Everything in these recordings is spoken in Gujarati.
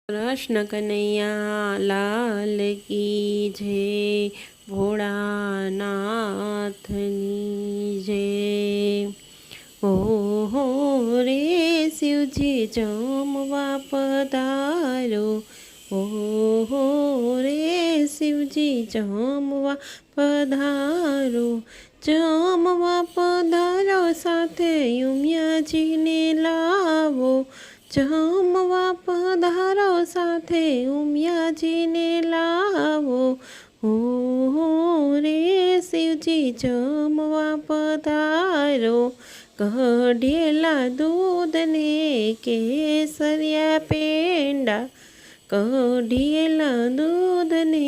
कृष्ण कन्हैया लाल की जय, भोळानाथनी जय। हो रे शिवजी जमवा पधारो, हो रे शिवजी जमवा पधारो, जमवा पधारो સાથે ઉમિયાજીને લાવો, જમવા પધારો સાથે ઉમિયાજીને લાવો, હો રે શિવજી જમવા પધારો, કઢેલા દૂધને કેસરિયા પેંડા, કઢેલા દૂધને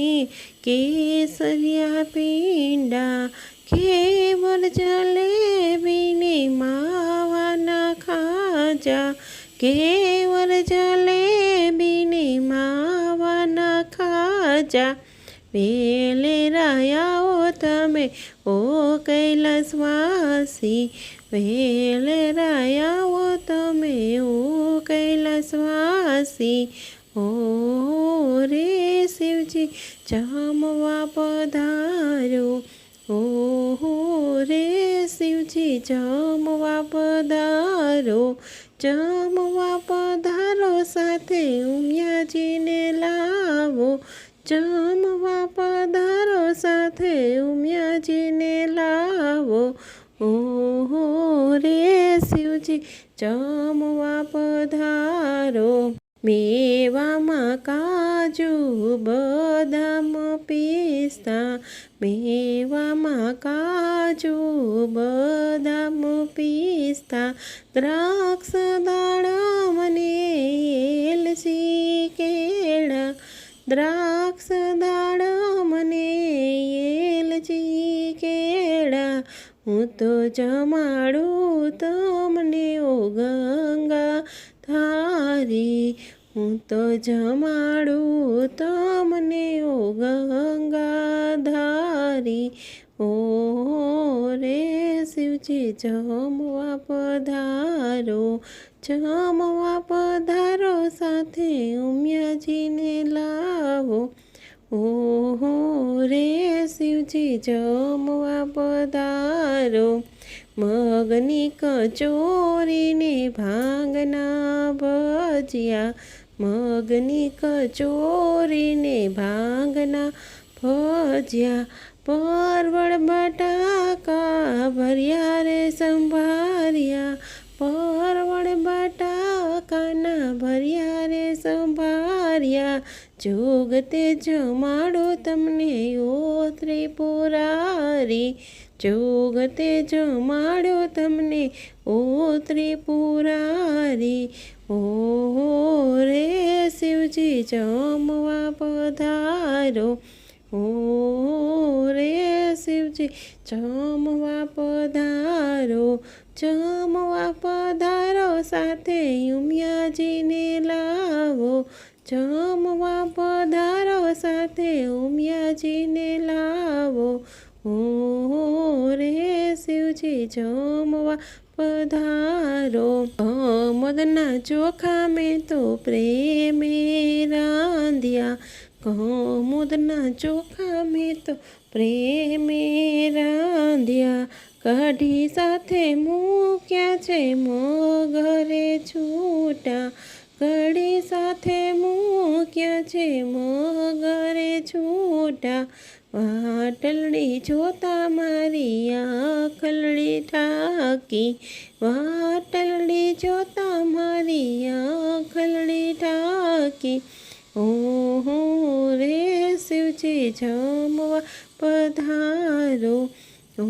કેસરિયા પેંડા, કેવર જલેબીને માવાના ખાજા, કેવર જલેબીને માવાના ખાજા, વેલે રાયાઓ તમે ઓ કૈલાસવાસી, વેલે રાયાઓ તમે ઓ કૈલાસવાસી, ઓ રે શિવજી જમવા પધારો, ઓ રે શિવજી જમવા પધારો, જમવા પધારો સાથે ઉમિયાજીને લાવો, જમવા પધારો સાથે ઉમિયાજીને લાવો, ઓ રે શિવજી જમવા પધારો, મેવામાં કાજુ બદામ પિસ્તા, મેવામાં કાજુ બદામ પિસ્તા, દ્રાક્ષ દાડમ ને એલચી કેળા, દ્રાક્ષ દાડમ ને એલચી કેળા, હું તો જમાડું તમને ઓ ગંગા ધારી, હું તો જમાડું તમને ઓ ગંગા ધારી, ઓ રે શિવજી જમવા પધારો, જમવા પધારો સાથે ઉમિયાજીને લાવો, ઓ રે શિવજી જમવા પધારો, મગની કચોરીને ભાંગના ભજીયા, મગની કચોરીને ભાંગના ભજીયા, પરવળ બટાકા ભર્યા રે સંભાર્યા, પરવળ બટાકાના ભર્યા રે સંભાર્યા, જોગતે જમાડો તમને ઓ ત્રિપુરારી, જોગતે જમાડો તમને ઓ ત્રિપુરારી, ઓ રે શિવજી જમવા પધારો, ઓ રે શિવજી જમવા પધારો, જમવા પધારો સાથે ઉમિયાજીને લાવો, જમવા પધારો સાથે ઉમિયાજીને લાવો, ઓ રે શિવજી જમવા પધારો, કમદના ચોખા મેં તો પ્રેમે રાંધ્યા, કમદના ચોખા મેં તો પ્રેમે રાંધ્યા, કઢી સાથે મૂક્યા છે મગરે છૂટા, કઢી સાથે મૂક્યા છે મગરે છૂટા, વાટલડી જોતા મારી આંખલડી ઠાકી, વાટલડી જોતા મારી આંખલડી ઠાકી, ઓ રે શિવજી જમવા પધારો, ઓ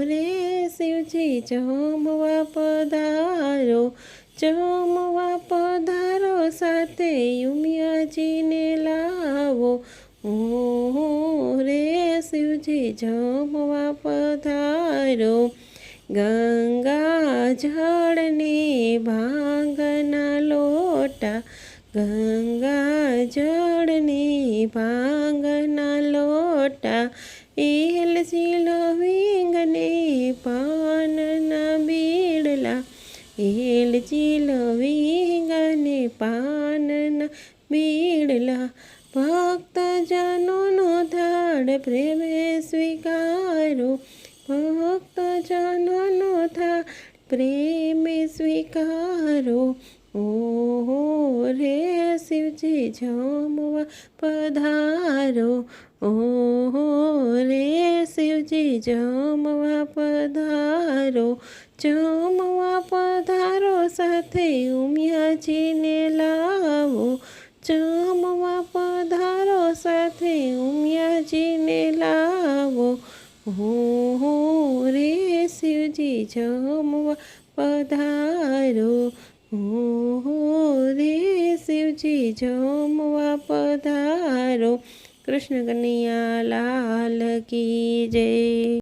રે શિવજી જમવા પધારો, જમવા પધારો સાથે ઉમિયાજીને લાવો, ઓ રે શિવજી જમવા પધારો, ગંગા જળને ભાંગના લોટા, ગંગા જળને ભાંગના લોટા, એલચી લવિંગને પાનના બીડલા, એલચી લવિંગને પાન પારના બીડલા ભક્તજનોનો થાળ પ્રેમે સ્વીકારો ભક્તજનોનો થાળ પ્રેમે સ્વીકારો ઓહો રે શિવજી જમવા પધારો ઓહો રે શિવજી જમવા પધારો જમવા પધારો સાથે ઉમિયાજીને લાવો જમવા પધારો સાથે ઉમિયાજીને લાવો હો રે શિવજી જમવા પધારો હો રે શિવજી જમવા પધારો. કૃષ્ણ કનૈયા લાલ કી જય.